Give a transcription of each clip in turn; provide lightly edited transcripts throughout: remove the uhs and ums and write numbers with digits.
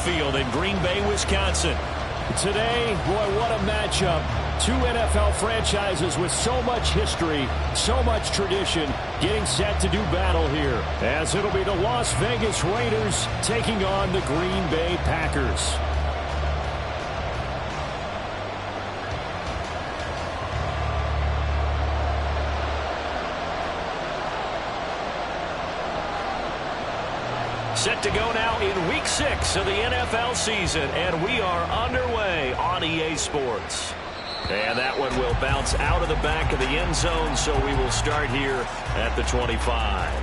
Field in Green Bay, Wisconsin. Today, boy, what a matchup. Two NFL franchises with so much history, so much tradition, getting set to do battle here, as it'll be the Las Vegas Raiders taking on the Green Bay Packers. Set to go now in Week 6 of the NFL season, and we are underway on EA Sports. And that one will bounce out of the back of the end zone, so we will start here at the 25.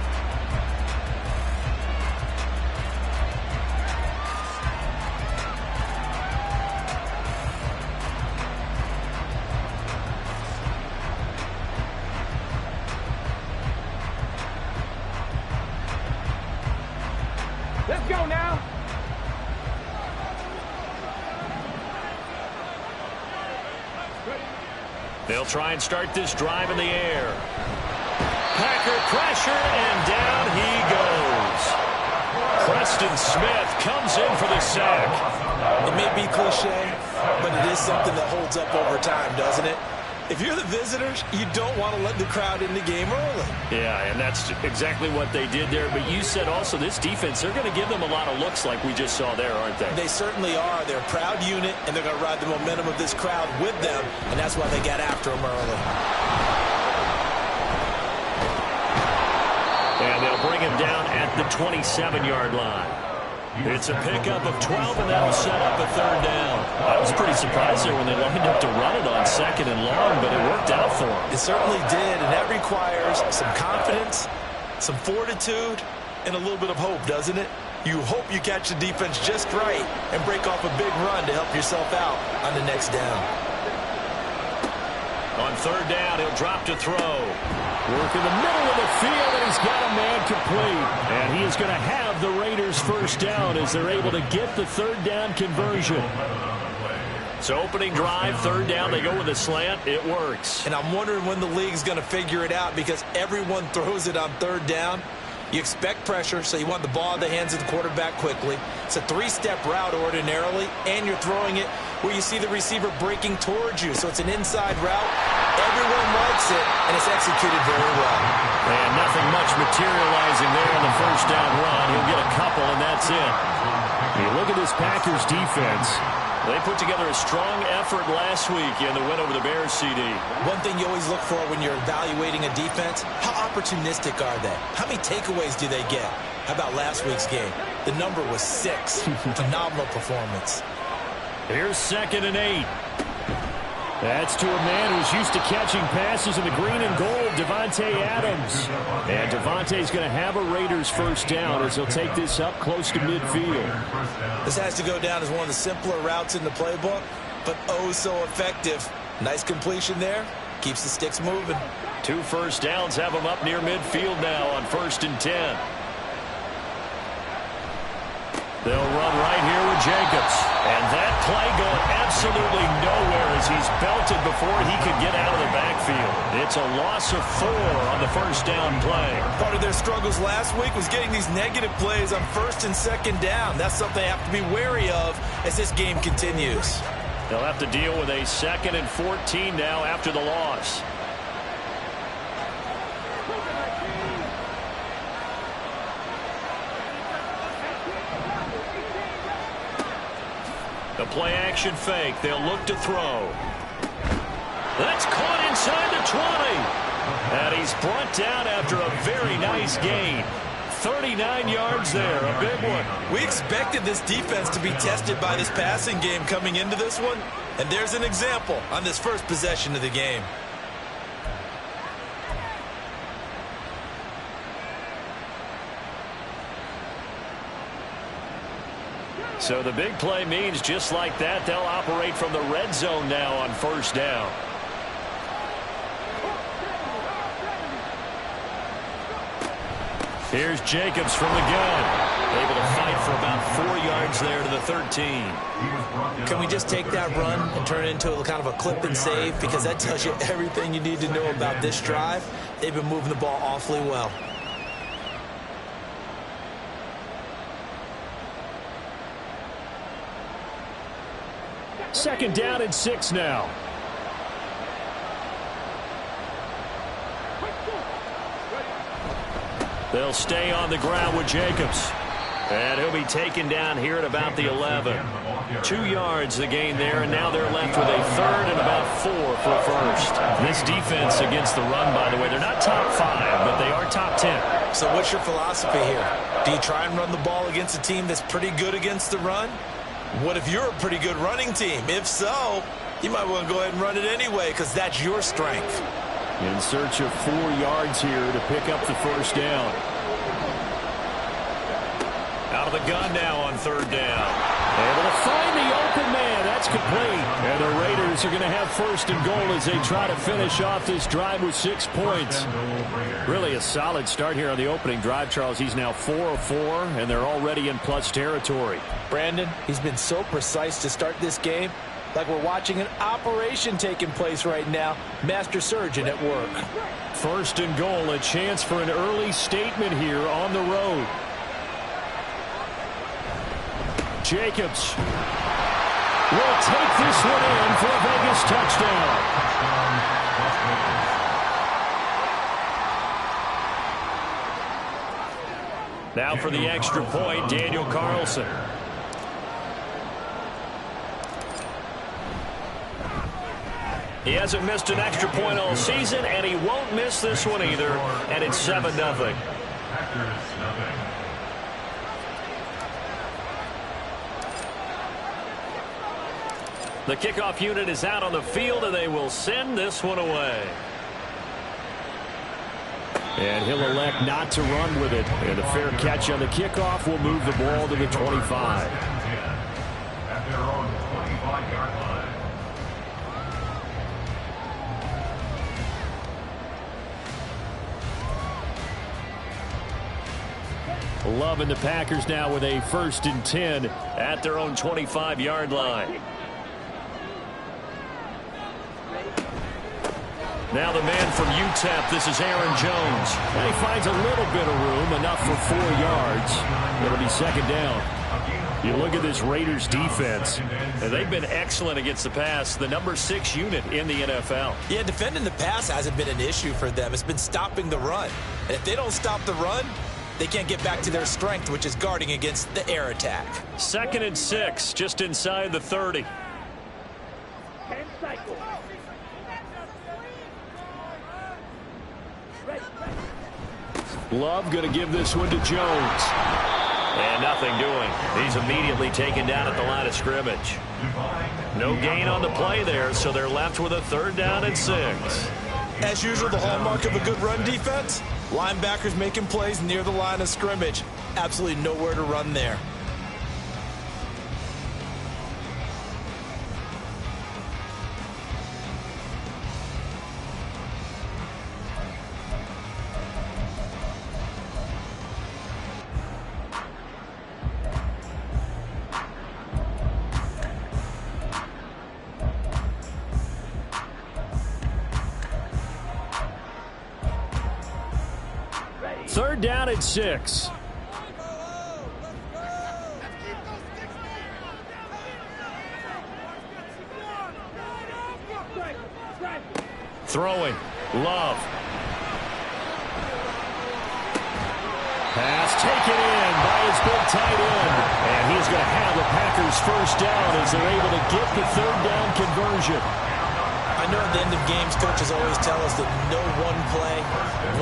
Let's go now. They'll try and start this drive in the air. Packer pressure, and down he goes. Preston Smith comes in for the sack. It may be cliche, but it is something that holds up over time, doesn't it? If you're the visitors, you don't want to let the crowd in the game early. Yeah, and that's exactly what they did there. But you said also this defense, they're going to give them a lot of looks like we just saw there, aren't they? They certainly are. They're a proud unit, and they're going to ride the momentum of this crowd with them, and that's why they got after them early. And they'll bring him down at the 27-yard line. It's a pickup of 12, and that'll set up a third down. I was pretty surprised there when they lined up to run it on 2nd and long, but it worked out for them. It certainly did, and that requires some confidence, some fortitude, and a little bit of hope, doesn't it? You hope you catch the defense just right and break off a big run to help yourself out on the next down. On third down, he'll drop to throw. Work in the middle of the field, and he's got a man complete. And he is going to have the Raiders first down as they're able to get the third down conversion. So opening drive, third down, they go with a slant. It works. And I'm wondering when the league's going to figure it out because everyone throws it on third down. You expect pressure, so you want the ball in the hands of the quarterback quickly. It's a three-step route ordinarily, and you're throwing it where you see the receiver breaking towards you. So it's an inside route. Everyone likes it, and it's executed very well. And nothing much materializing there in the first down run. He'll get a couple, and that's it. You look at this Packers defense. They put together a strong effort last week in the win over the Bears, CD. One thing you always look for when you're evaluating a defense, how opportunistic are they? How many takeaways do they get? How about last week's game? The number was 6. Phenomenal performance. Here's 2nd and 8. That's to a man who's used to catching passes in the green and gold, Davante Adams. And Davante's going to have a Raiders first down as he'll take this up close to midfield. This has to go down as one of the simpler routes in the playbook, but oh so effective. Nice completion there. Keeps the sticks moving. 2 first downs have him up near midfield now on 1st and 10. They'll run right here with Jacobs. And that play going absolutely nowhere as he's belted before he could get out of the backfield. It's a loss of 4 on the first down play. Part of their struggles last week was getting these negative plays on 1st and 2nd down. That's something they have to be wary of as this game continues. They'll have to deal with a 2nd and 14 now after the loss. The play-action fake. They'll look to throw. That's caught inside the 20. And he's brought down after a very nice gain. 39 yards there, a big one. We expected this defense to be tested by this passing game coming into this one. And there's an example on this first possession of the game. So the big play means just like that, they'll operate from the red zone now on first down. Here's Jacobs from the gun. Able to fight for about 4 yards there to the 13. Can we just take that run and turn it into a kind of a clip and save? Because that tells you everything you need to know about this drive. They've been moving the ball awfully well. 2nd down and 6 now. They'll stay on the ground with Jacobs. And he'll be taken down here at about the 11. 2 yards the gain there, and now they're left with a 3rd and about 4 for a first. This defense against the run, by the way, they're not top 5, but they are top 10. So what's your philosophy here? Do you try and run the ball against a team that's pretty good against the run? What if you're a pretty good running team? If so, you might want to go ahead and run it anyway because that's your strength. In search of 4 yards here to pick up the first down. Out of the gun now on 3rd down. Able to find the open man. That's complete. And the Raiders are going to have 1st and goal as they try to finish off this drive with 6 points. Really a solid start here on the opening drive, Charles. He's now 4 of 4, and they're already in plus territory. Brandon, he's been so precise to start this game. Like we're watching an operation taking place right now. Master surgeon at work. 1st and goal, a chance for an early statement here on the road. Jacobs will take this one in for a Vegas touchdown. Now for the extra point, Daniel Carlson. He hasn't missed an extra point all season, and he won't miss this one either, and it's 7-0. The kickoff unit is out on the field, and they will send this one away. And he'll elect not to run with it. And a fair catch on the kickoff will move the ball to the 25. At their own 25-yard line. Love and the Packers now with a 1st and 10 at their own 25-yard line. Now the man from UTEP, this is Aaron Jones. And he finds a little bit of room, enough for 4 yards. It'll be 2nd down. You look at this Raiders defense, and they've been excellent against the pass, the number 6 unit in the NFL. Yeah, defending the pass hasn't been an issue for them. It's been stopping the run. And if they don't stop the run, they can't get back to their strength, which is guarding against the air attack. 2nd and 6, just inside the 30. Love going to give this one to Jones. And nothing doing. He's immediately taken down at the line of scrimmage. No gain on the play there, so they're left with a 3rd down and 6. As usual, the hallmark of a good run defense, linebackers making plays near the line of scrimmage. Absolutely nowhere to run there. Third down and 6. Throwing. Love. Pass taken in by his big tight end. And he's going to have the Packers 1st down as they're able to get the 3rd down conversion. I know at the end of games, coaches always tell us that no one play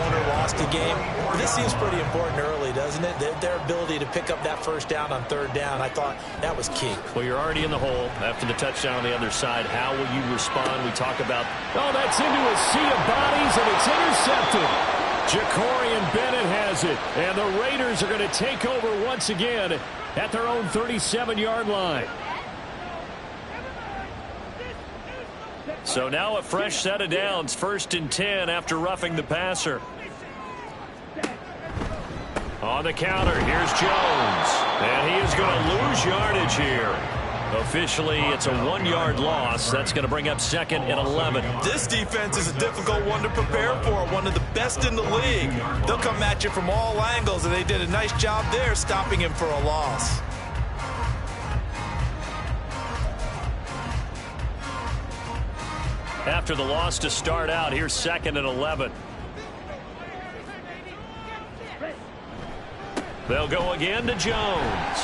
won or lost a game. But this seems pretty important early, doesn't it? Their ability to pick up that 1st down on 3rd down, I thought that was key. Well, you're already in the hole after the touchdown on the other side. How will you respond? We talk about, oh, that's into a sea of bodies, and it's intercepted. Jacorian Bennett has it, and the Raiders are going to take over once again at their own 37-yard line. So now a fresh set of downs, 1st and 10 after roughing the passer. On the counter, here's Jones. And he is going to lose yardage here. Officially, it's a 1-yard loss. That's going to bring up 2nd and 11. This defense is a difficult one to prepare for, one of the best in the league. They'll come at you from all angles, and they did a nice job there stopping him for a loss. after the loss to start out. Here's 2nd and 11. They'll go again to Jones.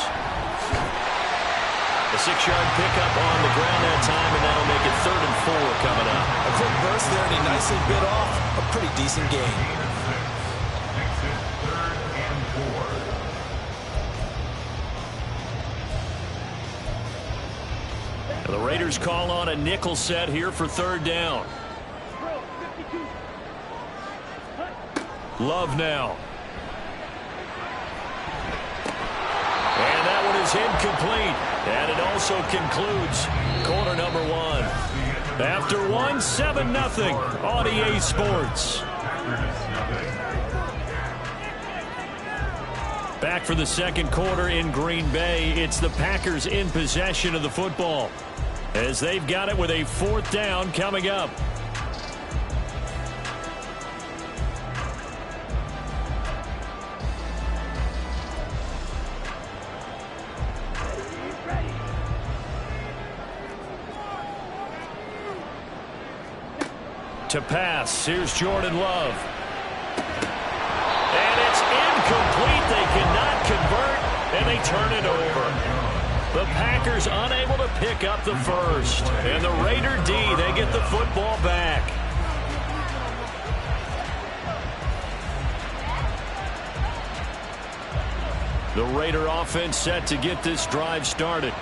A 6-yard pickup on the ground that time, and that'll make it 3rd and 4 coming up. A quick burst there, and he nicely bit off a pretty decent gain. The Raiders call on a nickel set here for 3rd down. Love now. And that one is incomplete. And it also concludes quarter number 1. After 1, 7-0 on EA Sports. Back for the second quarter in Green Bay. It's the Packers in possession of the football, as they've got it with a 4th down coming up. To pass, here's Jordan Love. And it's incomplete. They cannot convert, and they turn it over. The Packers unable to pick up the first. And the Raider D, they get the football back. The Raider offense set to get this drive started.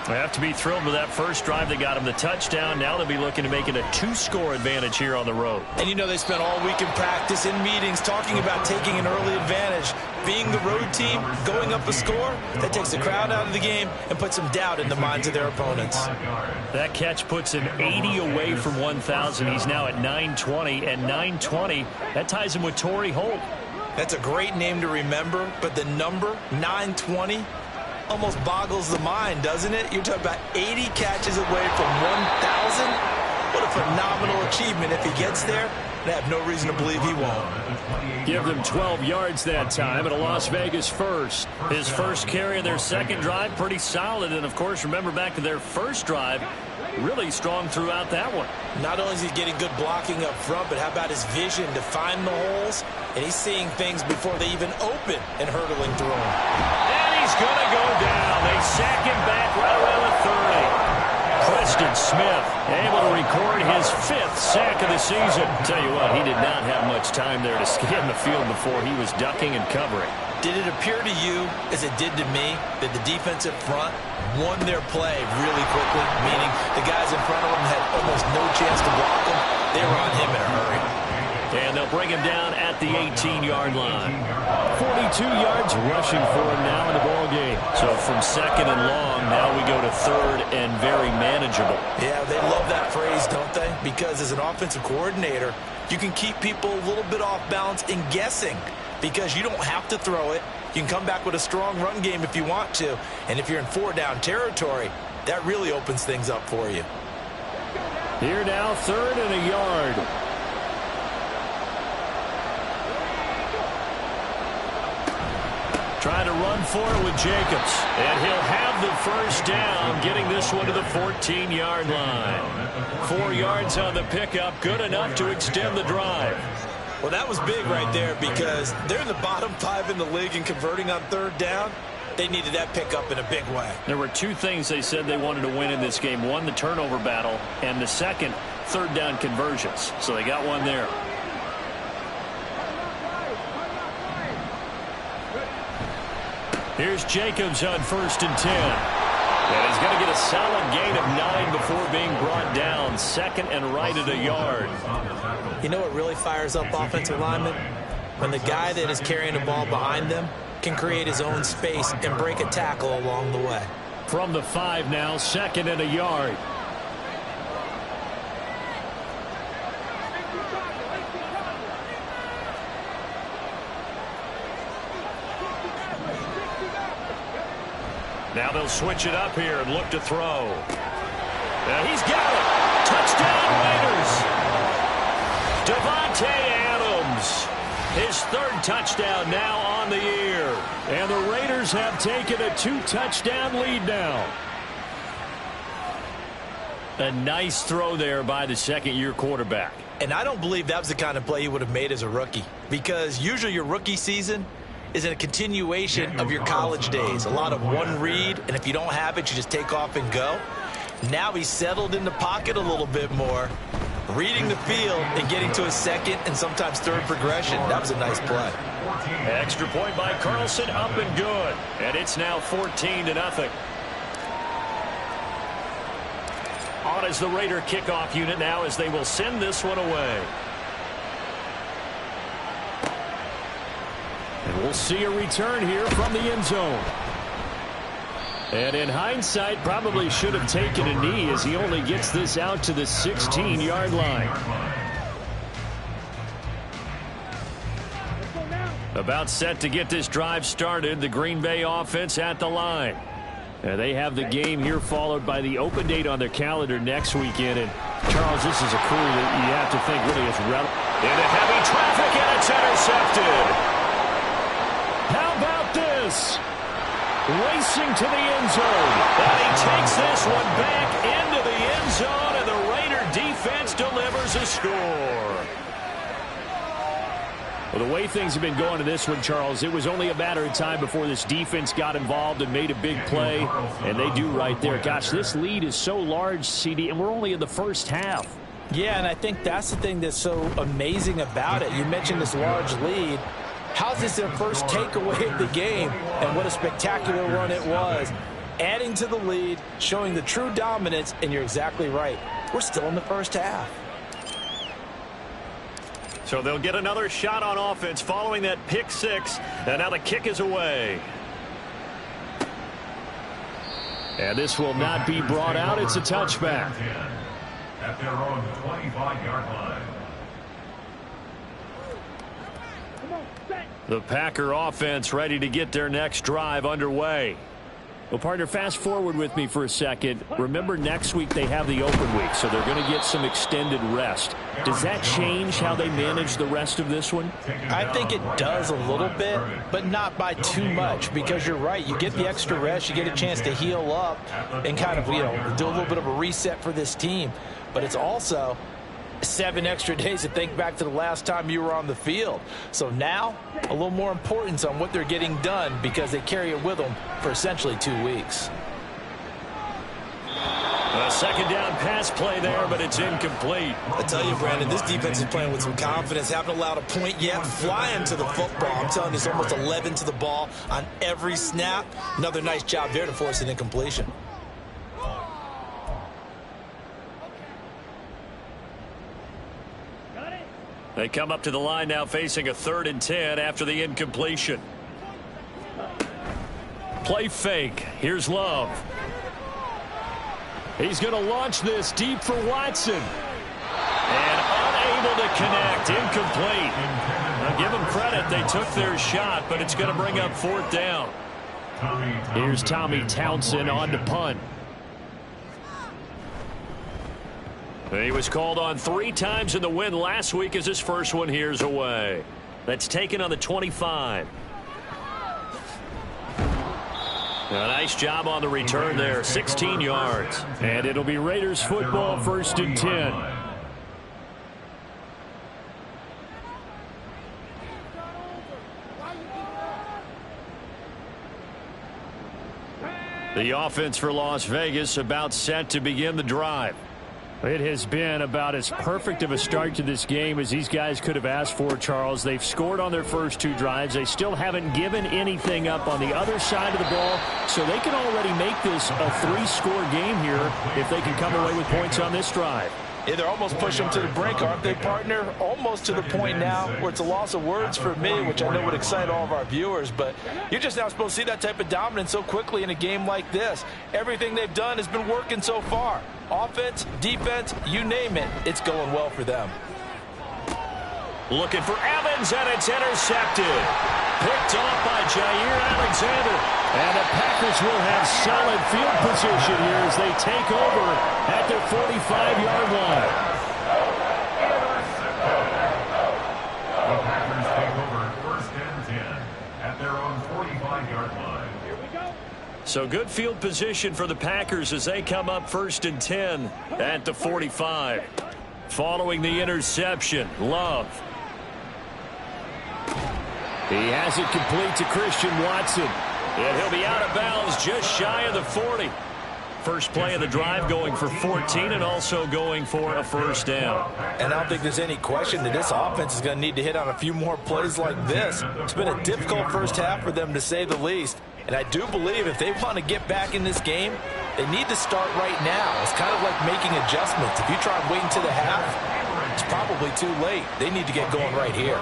They have to be thrilled with that first drive. They got him the touchdown. Now they'll be looking to make it a 2-score advantage here on the road. And you know they spent all week in practice, in meetings, talking about taking an early advantage. Being the road team, going up a score, that takes the crowd out of the game and puts some doubt in the minds of their opponents. That catch puts him 80 away from 1,000. He's now at 920, and 920, that ties him with Torrey Holt. That's a great name to remember, but the number, 920, almost boggles the mind, doesn't it? You're talking about 80 catches away from 1,000. What a phenomenal achievement if he gets there. I have no reason to believe he won't. Give them 12 yards that time at a Las Vegas first. His first carry of their second drive, pretty solid. And, of course, remember back to their first drive, really strong throughout that one. Not only is he getting good blocking up front, but how about his vision to find the holes? And he's seeing things before they even open and hurtling through them. And he's going to go down. They sack him back right around the 30. Preston Smith able to record his 5th sack of the season. Tell you what, he did not have much time there to scan the field before he was ducking and covering. Did it appear to you, as it did to me, that the defensive front won their play really quickly, meaning the guys in front of them had almost no chance to block him? They were on him in a hurry. And they'll bring him down at the 18-yard line. 42 yards rushing for him now in the ballgame. So from 2nd and long, now we go to 3rd and very manageable. Yeah, they love that phrase, don't they? Because as an offensive coordinator, you can keep people a little bit off balance in guessing, because you don't have to throw it. You can come back with a strong run game if you want to. And if you're in 4-down territory, that really opens things up for you. Here now, 3rd and a yard. Trying to run for it with Jacobs. And he'll have the first down, getting this one to the 14-yard line. 4 yards on the pickup, good enough to extend the drive. Well, that was big right there, because they're in the bottom 5 in the league in converting on 3rd down. They needed that pickup in a big way. There were 2 things they said they wanted to win in this game. One, the turnover battle, and the second, 3rd down conversions. So they got one there. Here's Jacobs on 1st and 10. And he's going to get a solid gain of 9 before being brought down. 2nd and right at a yard. You know what really fires up offensive linemen? When the guy that is carrying the ball behind them can create his own space and break a tackle along the way. From the 5 now, 2nd and a yard. Now they'll switch it up here and look to throw. And he's got it. Touchdown Raiders. Devontae Adams. His 3rd touchdown now on the year. And the Raiders have taken a 2-touchdown lead now. A nice throw there by the second-year quarterback. And I don't believe that was the kind of play he would have made as a rookie, because usually your rookie season is a continuation of your college days. A lot of one read, and if you don't have it, you just take off and go. Now he's settled in the pocket a little bit more, reading the field and getting to his second and sometimes third progression. That was a nice play. Extra point by Carlson, up and good. And it's now 14-0. On is the Raider kickoff unit now as they will send this one away. And we'll see a return here from the end zone. And in hindsight, probably should have taken a knee as he only gets this out to the 16-yard line. About set to get this drive started, the Green Bay offense at the line. And they have the game here followed by the open date on their calendar next weekend. And Charles, this is a crew that you have to think really is relevant. Into heavy traffic, and it's intercepted. How about this? Racing to the end zone. And he takes this one back into the end zone, and the Raider defense delivers a score. Well, the way things have been going in this one, Charles, it was only a matter of time before this defense got involved and made a big play, and they do right there. Gosh, this lead is so large, CD, and we're only in the first half. Yeah, and I think that's the thing that's so amazing about it. You mentioned this large lead. How's this their first takeaway of the game? And what a spectacular run it was. Adding to the lead, showing the true dominance, and you're exactly right. We're still in the first half. So they'll get another shot on offense following that pick six. And now the kick is away. And this will not be brought out. It's a touchback. At their own 25-yard line. The Packer offense ready to get their next drive underway. Well, partner, fast forward with me for a second. Remember, next week they have the open week, so they're going to get some extended rest. Does that change how they manage the rest of this one? I think it does a little bit, but not by too much, because you're right. You get the extra rest, you get a chance to heal up and kind of, do a little bit of a reset for this team. But it's also 7 extra days to think back to the last time you were on the field. So now, a little more importance on what they're getting done because they carry it with them for essentially 2 weeks. A second down pass play there, but it's incomplete. I tell you, Brandon, this defense is playing with some confidence. Haven't allowed a point yet. Flying to the football. I'm telling you, it's almost 11 to the ball on every snap. Another nice job there to force an incompletion. They come up to the line now facing a 3rd and 10 after the incompletion. Play fake. Here's Love. He's going to launch this deep for Watson. And unable to connect. Incomplete. Now give them credit. They took their shot, but it's going to bring up 4th down. Here's Tommy Townsend on to punt. He was called on 3 times in the win last week as his first one here's away. That's taken on the 25. A nice job on the return there, 16 yards. And it'll be Raiders football, 1st and 10. The offense for Las Vegas about set to begin the drive. It has been about as perfect of a start to this game as these guys could have asked for, Charles. They've scored on their first 2 drives. They still haven't given anything up on the other side of the ball, so they can already make this a 3-score game here if they can come away with points on this drive. Yeah, they're almost pushing them to the brink, aren't they, partner? Almost to the point now where it's a loss of words for me, which I know would excite all of our viewers, but you're just now supposed to see that type of dominance so quickly in a game like this. Everything they've done has been working so far. Offense, defense, you name it, it's going well for them. Looking for Evans, and it's intercepted. Picked off by Jair Alexander. And the Packers will have solid field position here as they take over at their 45-yard line. The Packers take over 1st and 10 at their own 45-yard line. So good field position for the Packers as they come up 1st and 10 at the 45. Following the interception, Love. He has it complete to Christian Watson. And he'll be out of bounds just shy of the 40. First play of the drive going for 14 and also going for a first down. And I don't think there's any question that this offense is going to need to hit on a few more plays like this. It's been a difficult first half for them, to say the least. And I do believe if they want to get back in this game, they need to start right now. It's kind of like making adjustments. If you try and wait until the half, it's probably too late. They need to get going right here.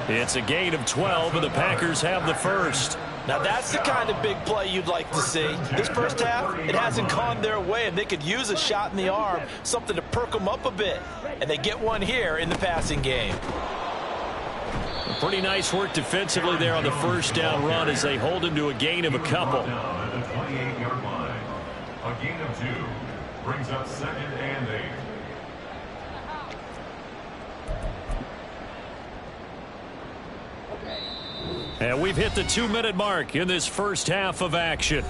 It's a gain of 12, and the Packers have the first. Now that's the kind of big play you'd like to see. This first half, it hasn't gone their way, and they could use a shot in the arm, something to perk them up a bit. And they get one here in the passing game. Pretty nice work defensively there on the first down run as they hold him to a gain of a couple. At the 28-yard line. A gain of 2 brings up 2nd and 8. And we've hit the 2-minute mark in this first half of action.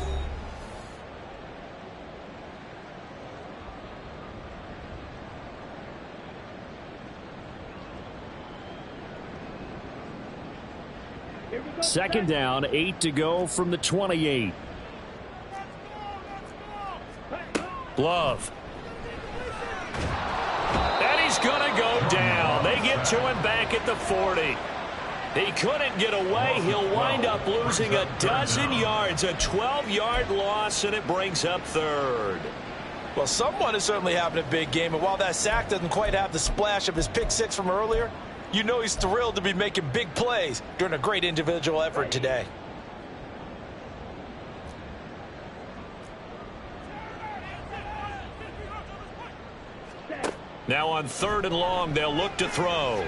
Second down, 8 to go from the 28. Love. And he's going to go down. They get to him back at the 40. He couldn't get away. He'll wind up losing a dozen yards, a 12-yard loss, and it brings up 3rd. Well, someone is certainly having a big game, and while that sack doesn't quite have the splash of his pick six from earlier, you know he's thrilled to be making big plays during a great individual effort today. Now on 3rd and long, they'll look to throw.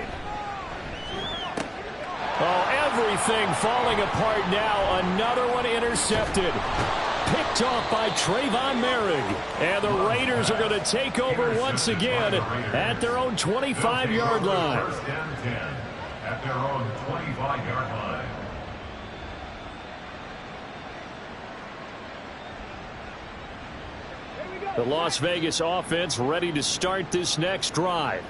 Oh, everything falling apart now. Another one intercepted. Picked off by Trayvon Merrick. And the Raiders are going to take over once again at their own 25-yard line. 1st and 10 at their own 25-yard line. The Las Vegas offense ready to start this next drive.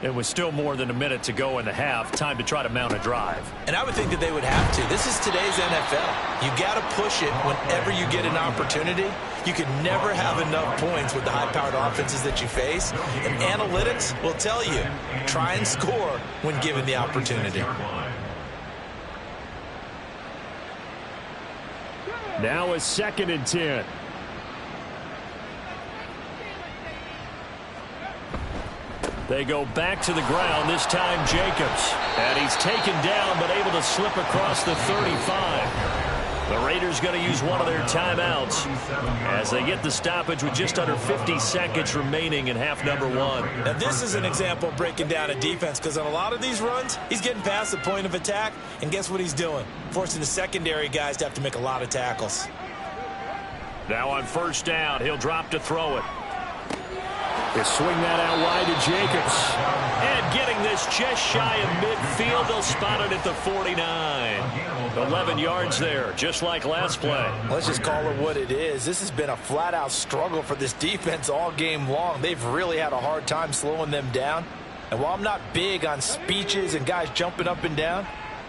It was still more than a minute to go in the half. Time to try to mount a drive. And I would think that they would have to. This is today's NFL. You got to push it whenever you get an opportunity. You can never have enough points with the high-powered offenses that you face. And analytics will tell you, try and score when given the opportunity. Now a 2nd and 10. They go back to the ground, this time Jacobs. And he's taken down, but able to slip across the 35. The Raiders going to use one of their timeouts as they get the stoppage with just under 50 seconds remaining in half number 1. Now this is an example of breaking down a defense, because on a lot of these runs, he's getting past the point of attack, and guess what he's doing? Forcing the secondary guys to have to make a lot of tackles. Now on 1st down, he'll drop to throw it. They swing that out wide to Jacobs. And getting this just shy of midfield. They'll spot it at the 49. 11 yards there, just like last play. Let's just call it what it is. This has been a flat-out struggle for this defense all game long. They've really had a hard time slowing them down. And while I'm not big on speeches and guys jumping up and down,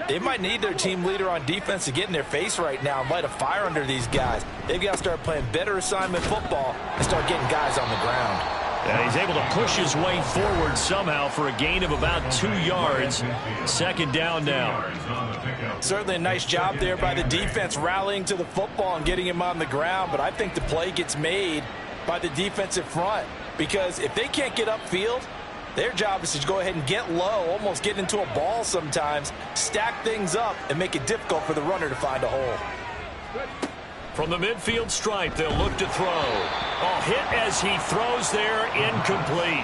they might need their team leader on defense to get in their face right now and light a fire under these guys. They've got to start playing better assignment football and start getting guys on the ground. And he's able to push his way forward somehow for a gain of about 2 yards. 2nd down now. Certainly a nice job there by the defense rallying to the football and getting him on the ground. But I think the play gets made by the defensive front, because if they can't get upfield, their job is to go ahead and get low, almost get into a ball sometimes, stack things up, and make it difficult for the runner to find a hole. From the midfield stripe, they'll look to throw. Oh, hit as he throws there, incomplete.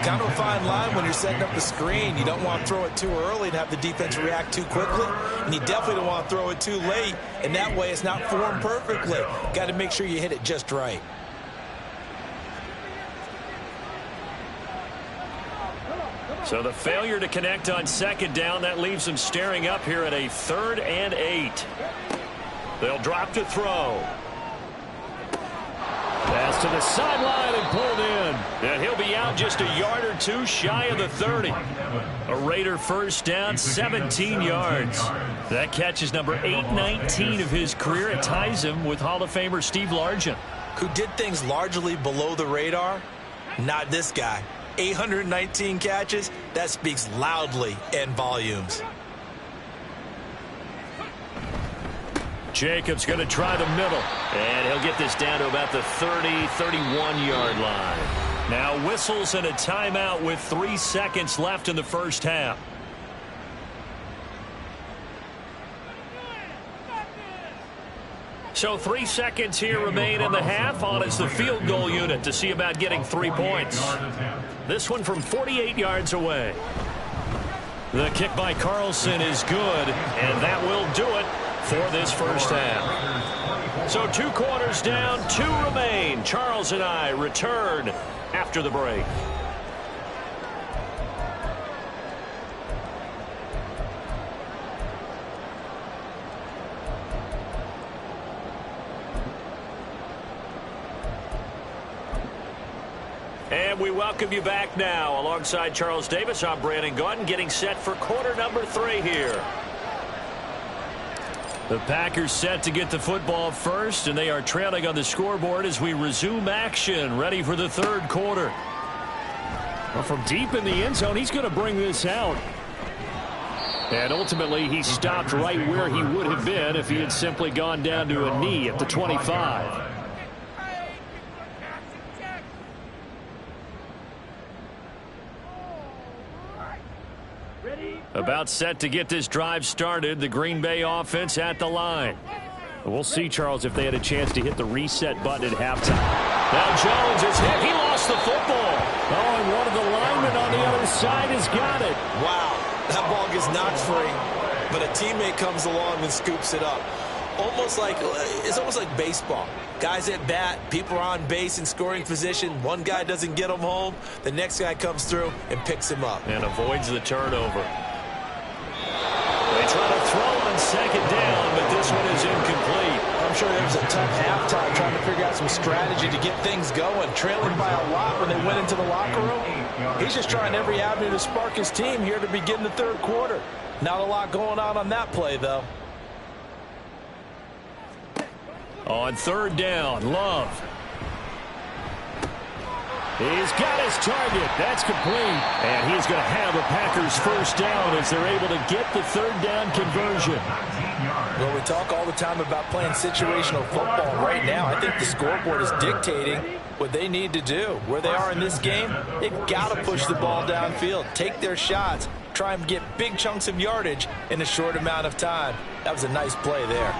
Kind of a fine line when you're setting up the screen. You don't want to throw it too early and have the defense react too quickly. And you definitely don't want to throw it too late, and that way it's not formed perfectly. Got to make sure you hit it just right. So the failure to connect on 2nd down, that leaves them staring up here at a 3rd and 8. They'll drop to throw. to the sideline and pulled in. And he'll be out just a yard or two shy of the 30. A Raider first down, 17 yards. That catch is number 819 of his career. It ties him with Hall of Famer Steve Largent, who did things largely below the radar. Not this guy. 819 catches, that speaks loudly in volumes. Jacobs going to try the middle, and he'll get this down to about the 30, 31-yard line. Now whistles and a timeout with 3 seconds left in the first half. So 3 seconds here remain in the half. On is the field goal unit to see about getting 3 points. This one from 48 yards away. The kick by Carlson is good, and that will do it for this first half. So 2 quarters down, 2 remain. Charles and I return after the break. And we welcome you back now. Alongside Charles Davis, I'm Brandon Gaudin, getting set for quarter number 3 here. The Packers set to get the football first, and they are trailing on the scoreboard as we resume action, ready for the third quarter. Well, from deep in the end zone, he's going to bring this out. And ultimately, he stopped right where he would have been if he had simply gone down to a knee at the 25. About set to get this drive started. The Green Bay offense at the line. We'll see, Charles, if they had a chance to hit the reset button at halftime. Now Jones is hit. He lost the football. Oh, and one of the linemen on the other side has got it. Wow, that ball gets knocked free, but a teammate comes along and scoops it up. It's almost like baseball. Guys at bat, people are on base in scoring position. One guy doesn't get him home. The next guy comes through and picks him up. And avoids the turnover. They try to throw on second down, but this one is incomplete. I'm sure there was a tough halftime trying to figure out some strategy to get things going. Trailing by a lot when they went into the locker room. He's just trying every avenue to spark his team here to begin the third quarter. Not a lot going on that play, though. On third down, Love. He's got his target. That's complete. And he's going to have a Packers first down as they're able to get the third down conversion. Well, we talk all the time about playing situational football. Right now, I think the scoreboard is dictating what they need to do. Where they are in this game, they've got to push the ball downfield, take their shots, try and get big chunks of yardage in a short amount of time. That was a nice play there.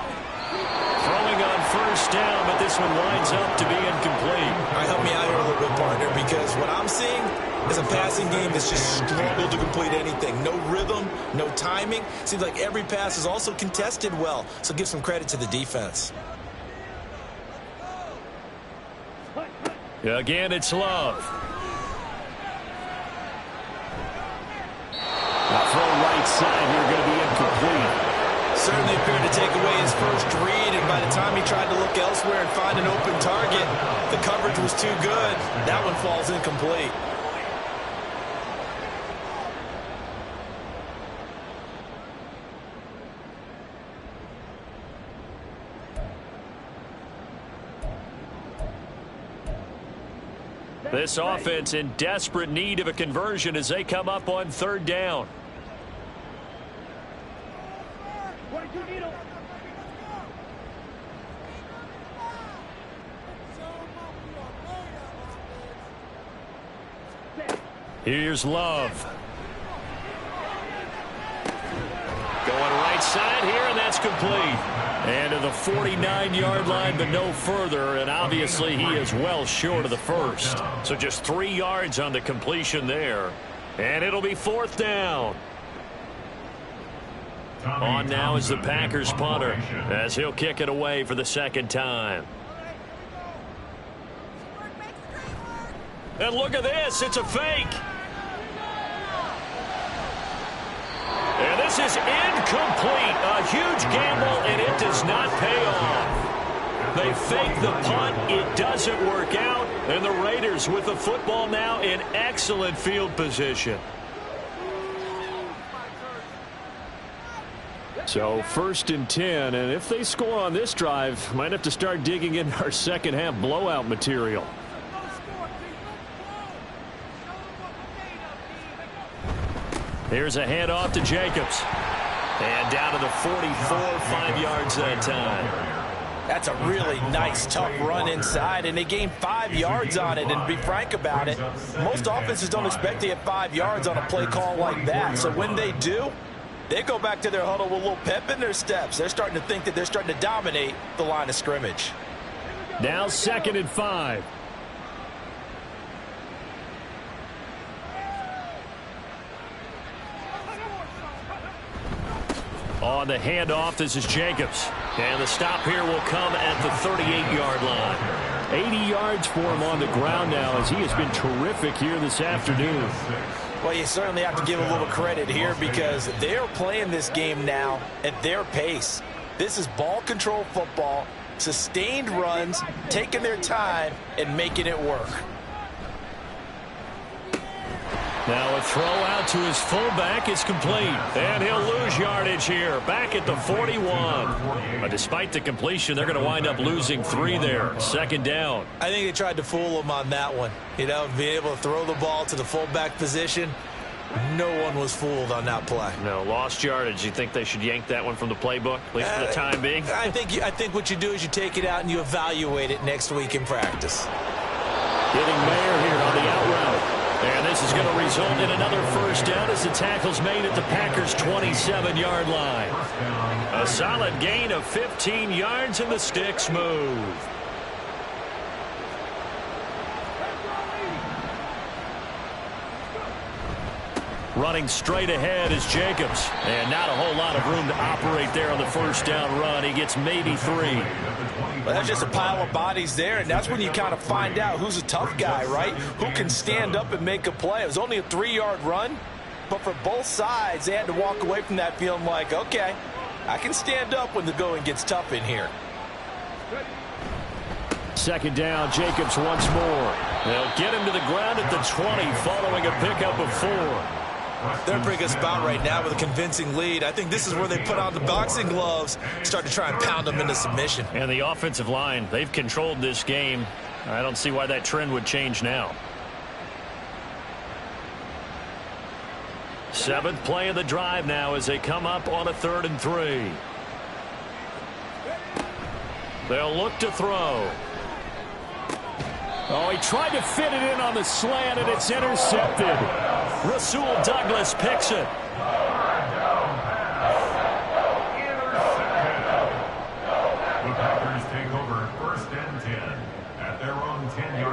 Throwing on first down, but this one winds up to be incomplete. All right, help me out here a little bit, partner, because what I'm seeing is a passing game that's just struggled to complete anything. No rhythm, no timing. Seems like every pass is also contested well, so give some credit to the defense. Again, it's Love. The throw right side here going to be incomplete. Certainly appeared to take away his first read, and by the time he tried to look elsewhere and find an open target, the coverage was too good. That one falls incomplete. This offense in desperate need of a conversion as they come up on third down. Here's Love. Going right side here, and that's complete. And to the 49-yard line, but no further. And obviously, he is well short of the first. So just 3 yards on the completion there. And it'll be fourth down. On now is the Packers punter as he'll kick it away for the second time. And look at this. It's a fake. And this is incomplete. A huge gamble, and it does not pay off. They fake the punt. It doesn't work out. And the Raiders with the football now in excellent field position. So 1st and 10, and if they score on this drive, might have to start digging in our second half blowout material. Here's a handoff to Jacobs. And down to the 44, 5 yards that time. That's a really nice, tough run inside, and they gained 5 yards on it. And to be frank about it, most offenses don't expect to get 5 yards on a play call like that. So when they do, they go back to their huddle with a little pep in their steps. They're starting to think that they're starting to dominate the line of scrimmage. Now 2nd and 5. On the handoff, this is Jacobs. And the stop here will come at the 38-yard line. 80 yards for him on the ground now as he has been terrific here this afternoon. Well, you certainly have to give a little credit here because they're playing this game now at their pace. This is ball control football, sustained runs, taking their time, and making it work. Now a throw out to his fullback is complete. And he'll lose yardage here. Back at the 41. But despite the completion, they're going to wind up losing 3 there. 2nd down. I think they tried to fool him on that one. You know, being able to throw the ball to the fullback position. No one was fooled on that play. No, lost yardage. You think they should yank that one from the playbook, at least for the time being? I think what you do is you take it out and you evaluate it next week in practice. Getting Mayer here on the out route. And this is going to result in another 1st down as the tackle's made at the Packers' 27-yard line. A solid gain of 15 yards and the sticks move. Running straight ahead is Jacobs. And not a whole lot of room to operate there on the 1st down run. He gets maybe 3. Well, that's just a pile of bodies there, and that's when you kind of find out who's a tough guy, right? Who can stand up and make a play. It was only a 3-yard run, but for both sides, they had to walk away from that feeling like, okay, I can stand up when the going gets tough in here. 2nd down, Jacobs once more. They'll get him to the ground at the 20 following a pickup of 4. They're in a pretty good spot right now with a convincing lead. I think this is where they put on the boxing gloves, start to try and pound them into submission. And the offensive line, they've controlled this game. I don't see why that trend would change now. 7th play of the drive now as they come up on a 3rd and 3. They'll look to throw. Oh, he tried to fit it in on the slant, and it's intercepted. Rasul Douglas picks it.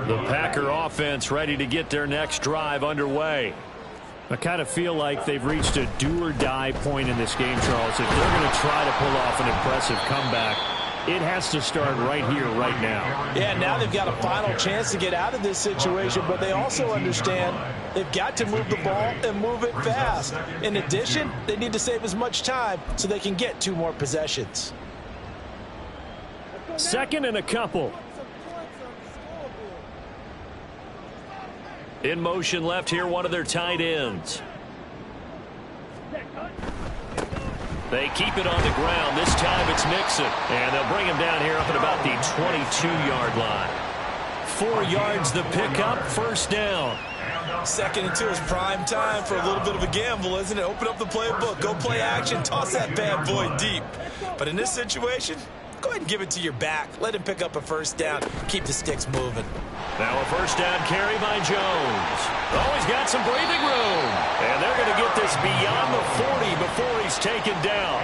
The Packer offense ready to get their next drive underway. I kind of feel like they've reached a do-or-die point in this game, Charles. If they're going to try to pull off an impressive comeback, it has to start right here, right now. Yeah, now they've got a final chance to get out of this situation, but they also understand they've got to move the ball and move it fast. In addition, they need to save as much time so they can get 2 more possessions. 2nd and a couple. In motion left here, one of their tight ends. They keep it on the ground. This time it's Mixon. And they'll bring him down here up at about the 22-yard line. 4 yards the pickup, 1st down. 2nd and 2 is prime time for a little bit of a gamble, isn't it? Open up the playbook, go play action, toss that bad boy deep. But in this situation, go ahead and give it to your back. Let him pick up a 1st down. Keep the sticks moving. Now a 1st down carry by Jones. Oh, he's got some breathing room. And they're going to get this beyond the 40 before he's taken down.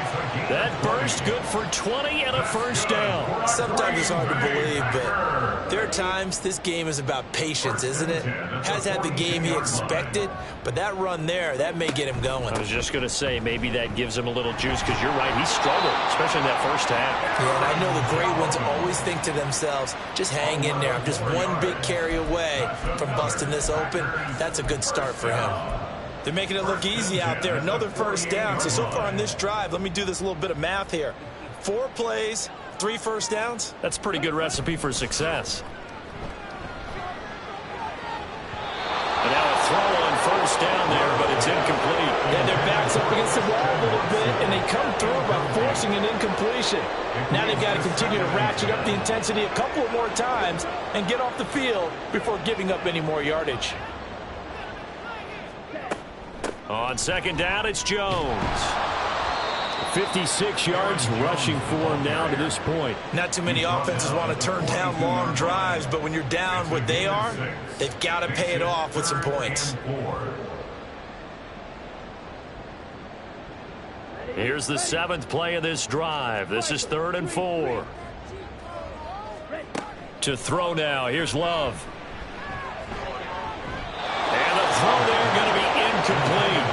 That burst good for 20 and a 1st down. Sometimes it's hard to believe, but there are times this game is about patience, isn't it? Has had the game he expected, but that run there, that may get him going. I was just going to say maybe that gives him a little juice because you're right. He struggled, especially in that 1st half. Yeah, and I know the great ones always think to themselves, just hang in there. I'm just one big carry away from busting this open. That's a good start for him. They're making it look easy out there. Another 1st down. So far on this drive, let me do this little bit of math here. 4 plays, 3 first downs? That's a pretty good recipe for success. And now a throw on first down there, but it's incomplete. And their backs up against the wall a little bit, and they come through by forcing an incompletion. Now they've got to continue to ratchet up the intensity a couple of more times and get off the field before giving up any more yardage. On second down, it's Jones. 56 yards rushing for him down to this point. Not too many offenses want to turn down long drives, but when you're down what they are, they've got to pay it off with some points. Here's the 7th play of this drive. This is 3rd and 4. To throw now. Here's Love. And the throw there going to be incomplete.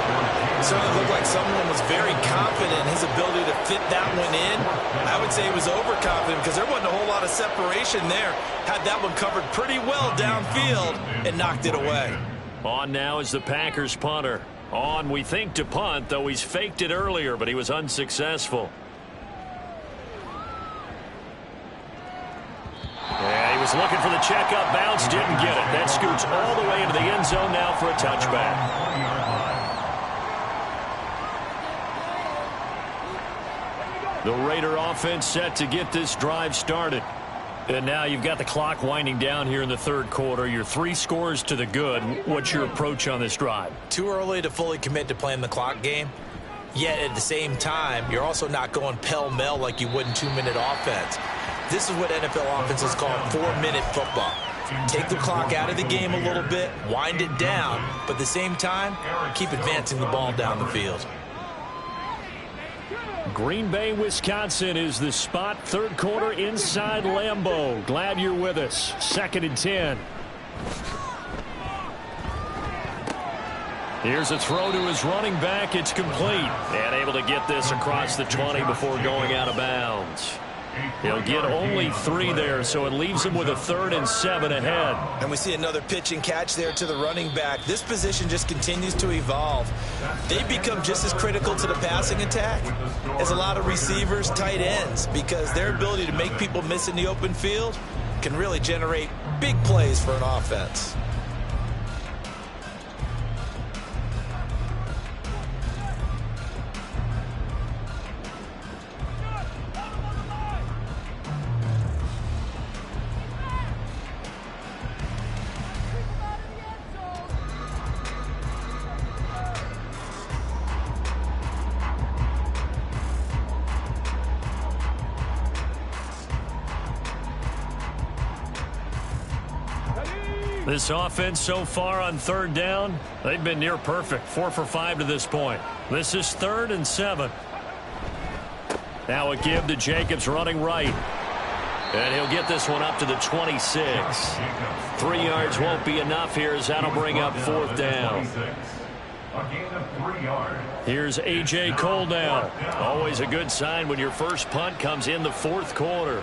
Certainly looked like someone was very confident in his ability to fit that one in. I would say he was overconfident because there wasn't a whole lot of separation there. Had that one covered pretty well downfield and knocked it away. On now is the Packers punter. On, we think, to punt, though he's faked it earlier, but he was unsuccessful. Yeah, he was looking for the checkup bounce, didn't get it. That scoots all the way into the end zone now for a touchback. The Raider offense set to get this drive started. And now you've got the clock winding down here in the 3rd quarter. You're 3 scores to the good. What's your approach on this drive? Too early to fully commit to playing the clock game. Yet at the same time, you're also not going pell-mell like you would in 2-minute offense. This is what NFL offenses call 4-minute football. Take the clock out of the game a little bit, wind it down, but at the same time, keep advancing the ball down the field. Green Bay, Wisconsin is the spot. 3rd quarter inside Lambeau. Glad you're with us. 2nd and 10. Here's a throw to his running back. It's complete. And able to get this across the 20 before going out of bounds. He'll get only 3 there, so it leaves him with a 3rd and 7 ahead. And we see another pitch and catch there to the running back. This position just continues to evolve. They become just as critical to the passing attack as a lot of receivers, tight ends, because their ability to make people miss in the open field can really generate big plays for an offense. This offense so far on 3rd down, they've been near perfect. 4 for 5 to this point. This is 3rd and 7. Now a give to Jacobs running right. And he'll get this one up to the 26. 3 yards won't be enough here as that'll bring up 4th down. Here's A.J. Cole now. Always a good sign when your first punt comes in the 4th quarter.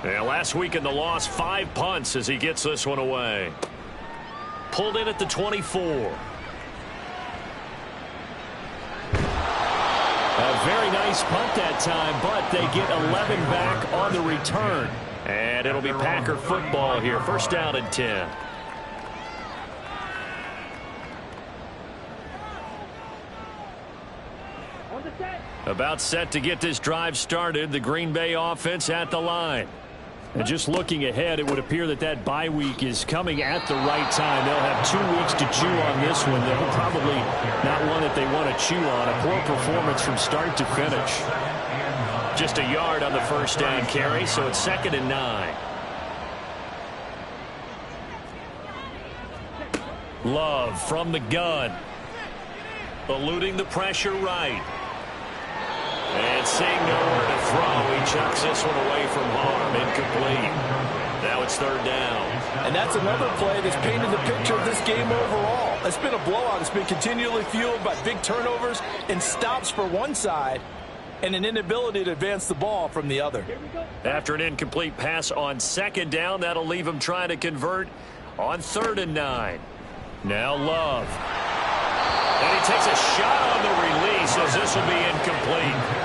Yeah, last week in the loss, 5 punts as he gets this one away. Pulled in at the 24. A very nice punt that time, but they get 11 back on the return. And it'll be Packer football here. 1st down and 10. About set to get this drive started. The Green Bay offense at the line. And just looking ahead, it would appear that that bye week is coming at the right time. They'll have 2 weeks to chew on this one. They'll probably not one that they want to chew on. A poor performance from start to finish. Just a yard on the 1st down carry, so it's 2nd and 9. Love from the gun. Eluding the pressure right. And seeing nowhere to throw, he chucks this one away from harm. Incomplete. Now it's 3rd down. And that's another play that's painted the picture of this game overall. It's been a blowout. It's been continually fueled by big turnovers and stops for one side and an inability to advance the ball from the other. After an incomplete pass on 2nd down, that'll leave him trying to convert on 3rd and 9. Now Love. And he takes a shot on the release as this will be incomplete.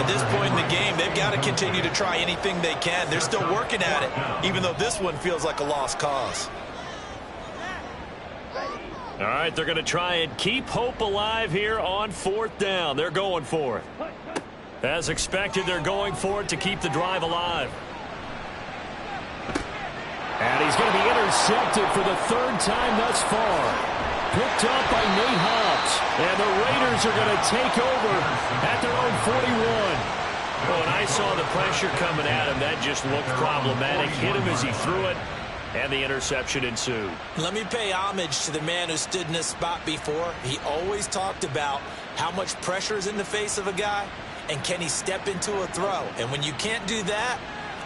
At this point in the game, they've got to continue to try anything they can. They're still working at it, even though this one feels like a lost cause. All right, they're going to try and keep hope alive here on 4th down. They're going for it. As expected, they're going for it to keep the drive alive. And he's going to be intercepted for the 3rd time thus far. Picked up by Nate Hobbs. And the Raiders are going to take over at their own 41. Well, when I saw the pressure coming at him, that just looked problematic. Hit him as he threw it, and the interception ensued. Let me pay homage to the man who stood in this spot before. He always talked about how much pressure is in the face of a guy, and can he step into a throw. And when you can't do that,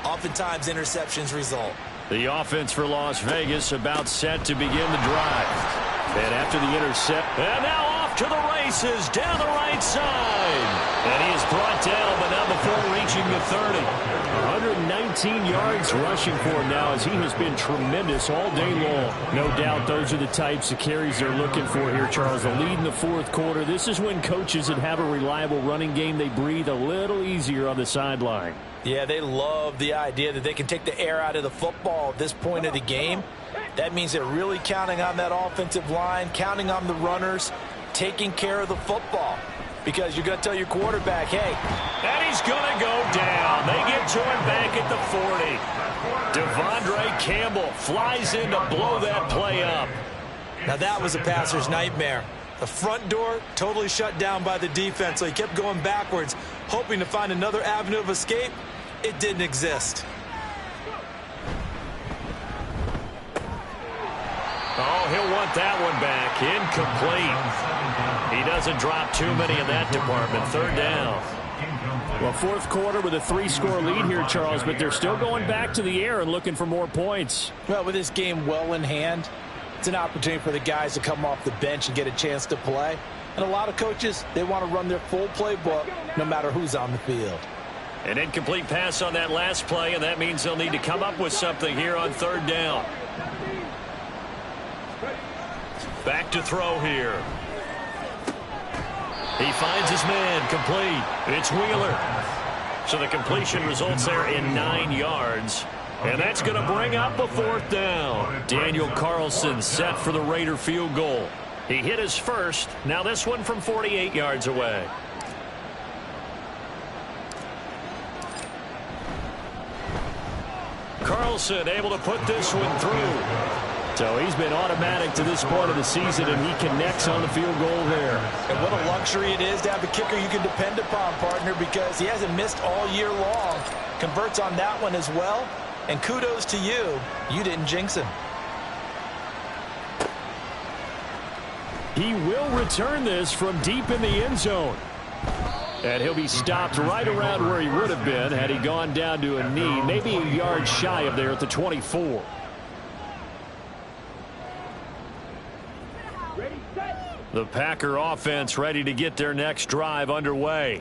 oftentimes interceptions result. The offense for Las Vegas about set to begin the drive. And after the intercept, and now off to the races down the right side. And he is brought down, but not before reaching the 30. 119 yards rushing for him now, as he has been tremendous all day long. No doubt those are the types of carries they're looking for here, Charles. The lead in the 4th quarter. This is when coaches that have a reliable running game, they breathe a little easier on the sideline. Yeah, they love the idea that they can take the air out of the football at this point of the game. That means they're really counting on that offensive line, counting on the runners, taking care of the football. Because you're going to tell your quarterback, hey. And he's going to go down. They get to him back at the 40. Devondre Campbell flies in to blow that play up. Now that was a passer's nightmare. The front door totally shut down by the defense, so he kept going backwards, hoping to find another avenue of escape. It didn't exist. Oh, he'll want that one back. Incomplete. He doesn't drop too many in that department. 3rd down. Well, 4th quarter with a 3-score lead here, Charles, but they're still going back to the air and looking for more points. Well, with this game well in hand, it's an opportunity for the guys to come off the bench and get a chance to play. And a lot of coaches, they want to run their full playbook no matter who's on the field. An incomplete pass on that last play, and that means they'll need to come up with something here on 3rd down. Back to throw here. He finds his man, complete. It's Wheeler. So the completion results there in 9 yards. And that's going to bring up a 4th down. Daniel Carlson set for the Raider field goal. He hit his first. Now this one from 48 yards away. Carlson able to put this one through. So he's been automatic to this point of the season, and he connects on the field goal there. And what a luxury it is to have a kicker you can depend upon, partner, because he hasn't missed all year long. Converts on that one as well. And kudos to you. You didn't jinx him. He will return this from deep in the end zone. And he'll be stopped right around where he would have been had he gone down to a knee, maybe a yard shy of there at the 24. The Packer offense ready to get their next drive underway.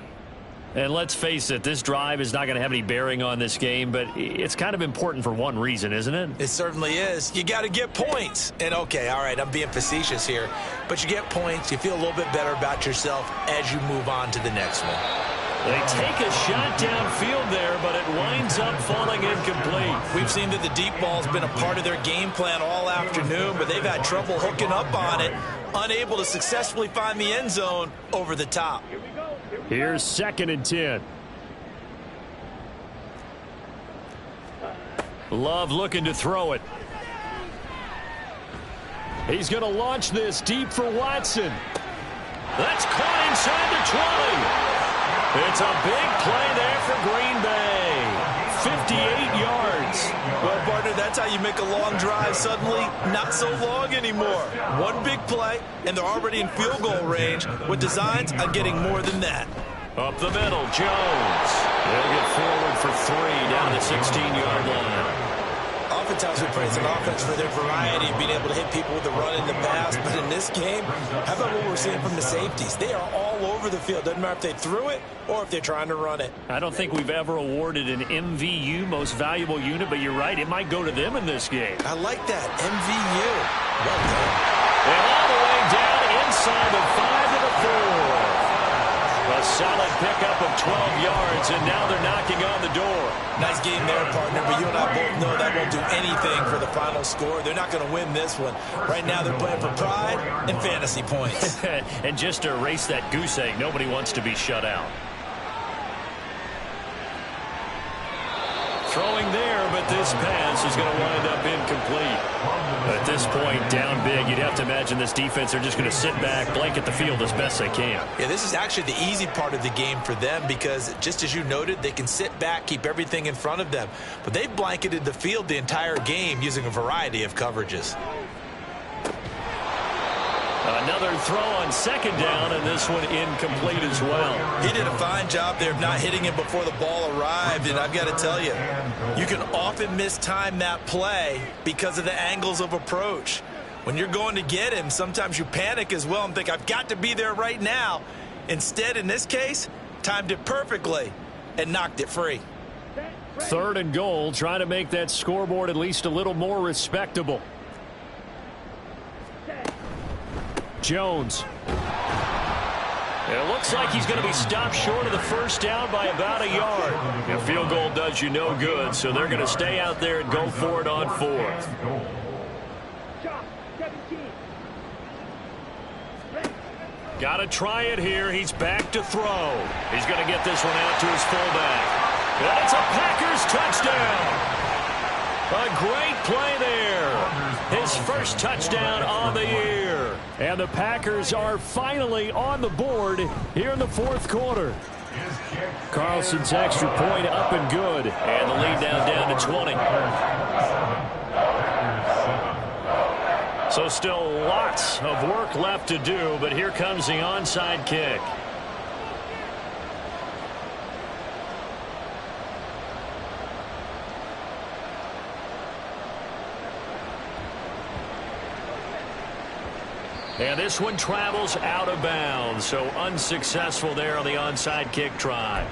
And let's face it, this drive is not going to have any bearing on this game, but it's kind of important for one reason, isn't it? It certainly is. You got to get points. And, okay, all right, I'm being facetious here, but you get points, you feel a little bit better about yourself as you move on to the next one. They take a shot downfield there, but it winds up falling incomplete. We've seen that the deep ball's been a part of their game plan all afternoon, but they've had trouble hooking up on it, unable to successfully find the end zone over the top. Here's 2nd and 10. Love looking to throw it. He's going to launch this deep for Watson. That's caught inside the 20. It's a big play there for Green Bay. 58 yards. Well, partner, that's how you make a long drive suddenly not so long anymore. One big play, and they're already in field goal range with designs on getting more than that. Up the middle, Jones. They'll get forward for 3 down to the 16-yard line. Oftentimes we praise an offense for their variety of being able to hit people with the run in the pass, but in this game, how about what we're seeing from the safeties? They are all over the field. Doesn't matter if they threw it or if they're trying to run it. I don't think we've ever awarded an MVU, most valuable unit, but you're right, it might go to them in this game. I like that, MVU. Well done. And all the way down inside the 5 to the 4. A solid pickup of 12 yards, and now they're knocking on the door. Nice game there, partner, but you and I both know that won't do anything for the final score. They're not going to win this one. Right now they're playing for pride and fantasy points. And just to erase that goose egg, nobody wants to be shut out. Throwing there, but this pass is going to wind up incomplete. At this point, down big, you'd have to imagine this defense are just going to sit back, blanket the field as best they can. Yeah, this is actually the easy part of the game for them because, just as you noted, they can sit back, keep everything in front of them. But they've blanketed the field the entire game using a variety of coverages. Another throw on second down, and this one incomplete as well. He did a fine job there of not hitting him before the ball arrived, and I've got to tell you, you can often mistime that play because of the angles of approach. When you're going to get him, sometimes you panic as well and think, I've got to be there right now. Instead, in this case, timed it perfectly and knocked it free. 3rd and goal, trying to make that scoreboard at least a little more respectable. Jones. It looks like he's going to be stopped short of the first down by about a yard. A field goal does you no good, so they're going to stay out there and go for it on 4th. Got to try it here. He's back to throw. He's going to get this one out to his fullback. And it's a Packers touchdown. A great play there. His first touchdown on the year. And the Packers are finally on the board here in the 4th quarter. Carlson's extra point up and good. And the lead down to 20. So still lots of work left to do, but here comes the onside kick. And this one travels out of bounds, so unsuccessful there on the onside kick try.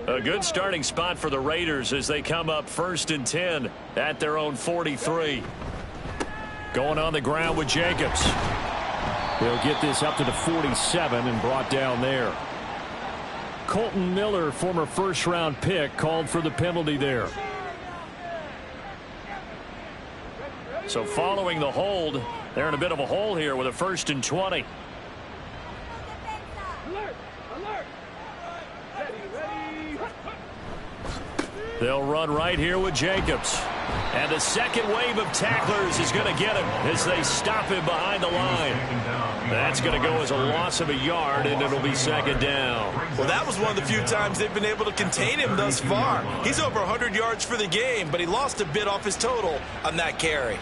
A good starting spot for the Raiders as they come up 1st and 10 at their own 43. Going on the ground with Jacobs. They'll get this up to the 47 and brought down there. Colton Miller, former first-round pick, called for the penalty there. So following the hold, they're in a bit of a hole here with a 1st and 20. They'll run right here with Jacobs. And the second wave of tacklers is going to get him as they stop him behind the line. That's going to go as a loss of a yard, and it'll be 2nd down. Well, that was one of the few times they've been able to contain him thus far. He's over 100 yards for the game, but he lost a bit off his total on that carry.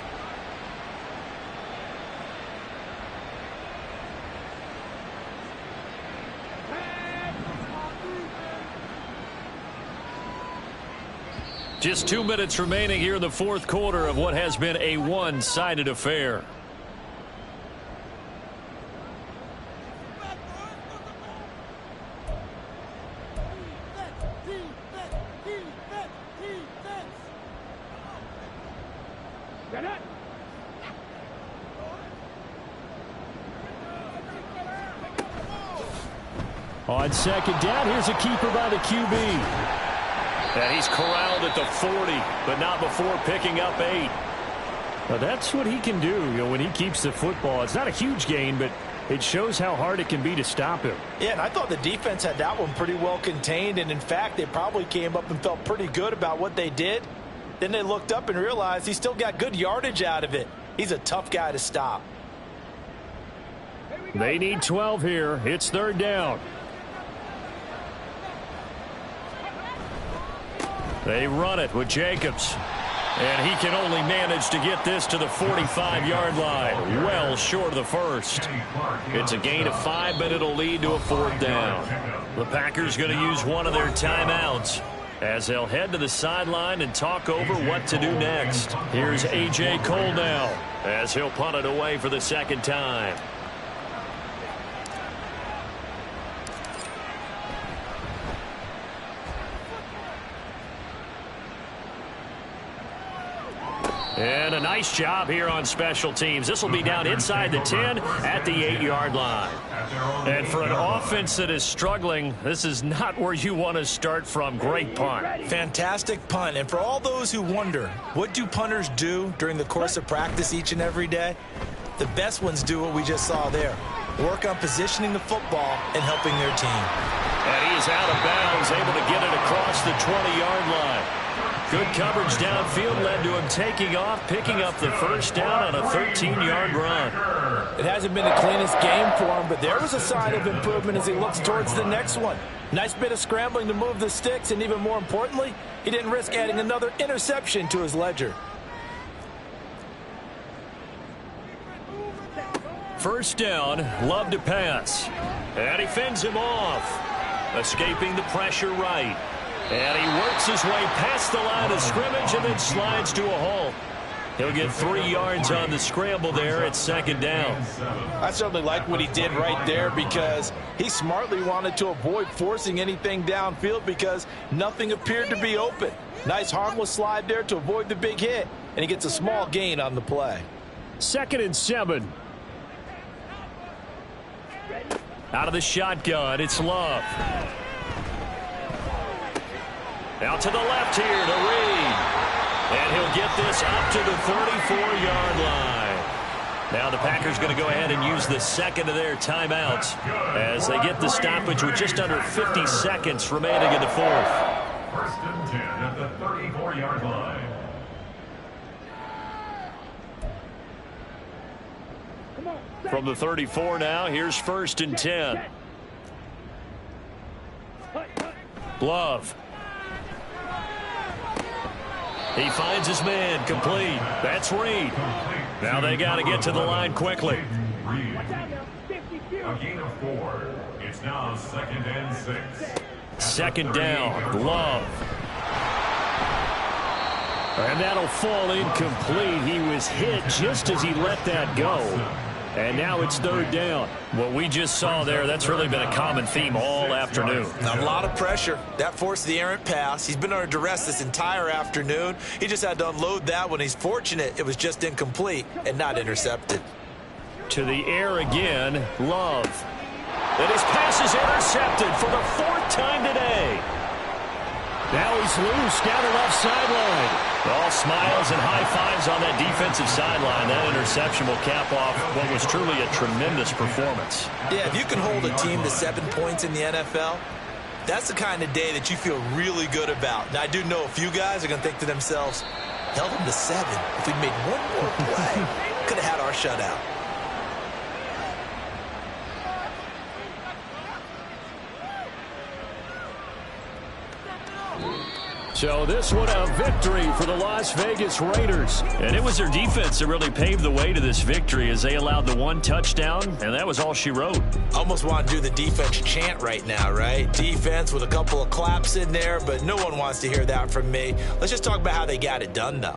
Just 2 minutes remaining here in the 4th quarter of what has been a one-sided affair. On 2nd down, here's a keeper by the QB. And he's corralled at the 40, but not before picking up 8. Now that's what he can do, when he keeps the football. It's not a huge gain, but it shows how hard it can be to stop him. Yeah, and I thought the defense had that one pretty well contained, and in fact, they probably came up and felt pretty good about what they did. Then they looked up and realized he still got good yardage out of it. He's a tough guy to stop. They need 12 here. It's 3rd down. They run it with Jacobs. And he can only manage to get this to the 45-yard line. Well short of the 1st. It's a gain of 5, but it'll lead to a 4th down. The Packers going to use one of their timeouts as they'll head to the sideline and talk over what to do next. Here's A.J. Cole now as he'll punt it away for the 2nd time. nice job here on special teams. This will be down inside the 10 at the 8-yard line. And for an offense that is struggling, this is not where you want to start from. Great punt. Fantastic punt. And for all those who wonder, what do punters do during the course of practice each and every day? The best ones do what we just saw there. Work on positioning the football and helping their team. And he is out of bounds, able to get it across the 20-yard line. Good coverage downfield led to him taking off, picking up the first down on a 13-yard run. It hasn't been the cleanest game for him, but there was a sign of improvement as he looks towards the next one. Nice bit of scrambling to move the sticks, and even more importantly, he didn't risk adding another interception to his ledger. First down, Love to pass. And he fends him off. Escaping the pressure right. And he works his way past the line of scrimmage and then slides to a halt. He'll get 3 yards on the scramble there at second down. I certainly like what he did right there because he smartly wanted to avoid forcing anything downfield because nothing appeared to be open. Nice harmless slide there to avoid the big hit, and he gets a small gain on the play. 2nd and 7. Out of the shotgun, it's Love. Out to the left here to Reed. And he'll get this up to the 34-yard line. Now the Packers going to go ahead and use the second of their timeouts as they get the stoppage with just under 50 seconds remaining in the fourth. 1st and 10 at the 34-yard line. From the 34 now, here's 1st and 10. Love. He finds his man, complete. That's Reed. Now they got to get to the line quickly. A gain of 4. It's now 2nd and 6. 2nd down, Love. And that'll fall incomplete. He was hit just as he let that go. And now it's 3rd down. What we just saw there, that's really been a common theme all afternoon. A lot of pressure. That forced the errant pass. He's been under duress this entire afternoon. He just had to unload that one. He's fortunate it was just incomplete and not intercepted. To the air again, Love. And his pass is intercepted for the 4th time today. Now he's loose down the left sideline. All smiles and high fives on that defensive sideline. That interception will cap off what was truly a tremendous performance. Yeah, if you can hold a team to 7 points in the NFL, that's the kind of day that you feel really good about. Now, I do know a few guys are going to think to themselves, held them to 7. If we'd made one more play, could have had our shutout. So this one a victory for the Las Vegas Raiders. And it was their defense that really paved the way to this victory as they allowed the 1 touchdown, and that was all she wrote. Almost want to do the defense chant right now, right? Defense with a couple of claps in there, but no one wants to hear that from me. Let's just talk about how they got it done, though.